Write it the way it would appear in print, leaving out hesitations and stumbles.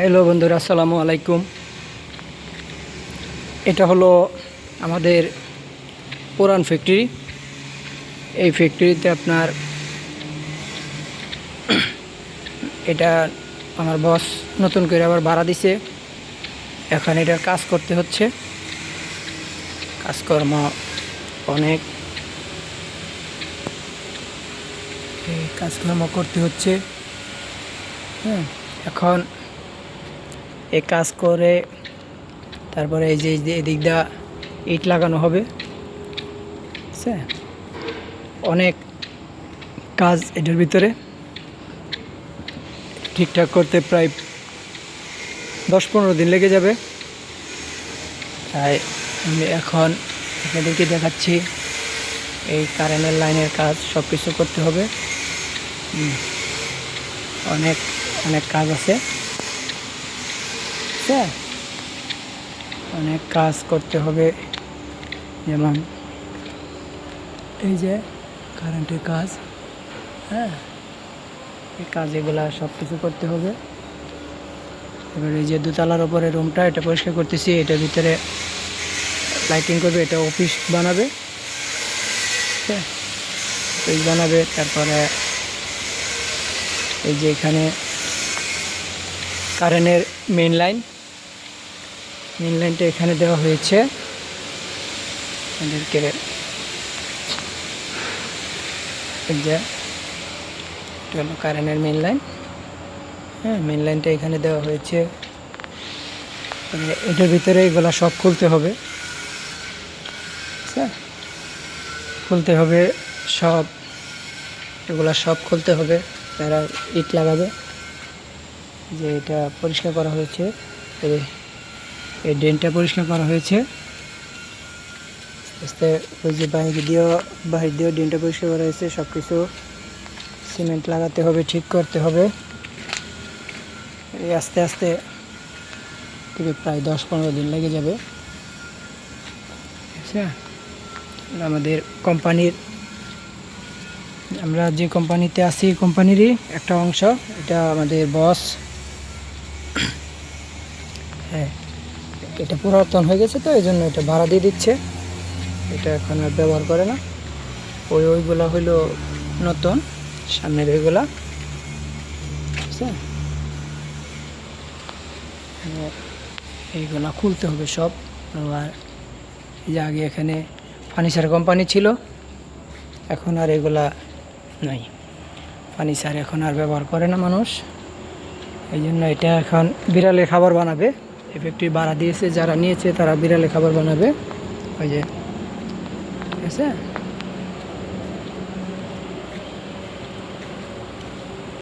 Hello বন্ধুরা, আসসালামু আলাইকুম। এটা হলো আমাদের পুরান ফ্যাক্টরি। এই ফ্যাক্টরিতে আপনার এটা আমার বস নতুন করে আবার ভাড়া দিছে। এখন এটার কাজ করতে হচ্ছে, কাজকর্ম অনেক কাজকর্ম করতে হচ্ছে। এখন এই কাজ করে তারপরে এই যে এদিক দা ইট লাগানো হবে। অনেক কাজ এটার ভিতরে ঠিকঠাক করতে প্রায় 10-15 দিন লেগে যাবে। তাই আমি এখন আপনাদেরকে দেখাচ্ছি এই কারেন্টের লাইনের কাজ সব কিছু করতে হবে। অনেক অনেক কাজ আছে, অনেক কাজ করতে হবে। যেমন এই যে কারেন্টের কাজ, এই কাজ এগুলা সব কিছু করতে হবে। এবার এই যে দোতলার ওপরে রুমটা, এটা পরিষ্কার করতেছি। এটার ভিতরে লাইটিং করবে, এটা অফিস বানাবে, অফিস বানাবে। তারপরে এই যে এখানে কারেন্টের মেইন লাইনটা এখানে দেওয়া হয়েছে। এদেরকে এই যে এটা হলো কারেন্টের মেইন লাইন। মেইন লাইনটা এখানে দেওয়া হয়েছে। এটার ভিতরে এগুলা সব খুলতে হবে, খুলতে হবে সব, এগুলা সব খুলতে হবে। তারা ইট লাগাবে। যে এটা পরিষ্কার করা হয়েছে, এই ড্রেনটা পরিষ্কার করা হয়েছে। আস্তে ওই যে বাহির দিয়েও ড্রেনটা পরিষ্কার করা হয়েছে। সব কিছু সিমেন্ট লাগাতে হবে, ঠিক করতে হবে। এই আস্তে আস্তে থেকে প্রায় 10-15 দিন লেগে যাবে। আচ্ছা, আমাদের কোম্পানির, আমরা যে কোম্পানিতে আছি কোম্পানিরই একটা অংশ। এটা আমাদের বস, এটা পুরাতন হয়ে গেছে, তো এই জন্য এটা ভাড়া দিয়ে দিচ্ছে। এটা এখন আর ব্যবহার করে না। ওইগুলা হইলো নতুন, সামনের ওইগুলা। এইগুলা খুলতে হবে সব। আর এই যে আগে এখানে ফার্নিচার কোম্পানি ছিল, এখন আর এগুলা নাই। ফার্নিচার এখন আর ব্যবহার করে না মানুষ। এই জন্য এটা এখন বিড়ালের খাবার বানাবে। এই ফ্যাক্টরি ভাড়া দিয়েছে, যারা নিয়েছে তারা বিড়ালের খাবার বানাবে। ওই যে, ঠিক আছে।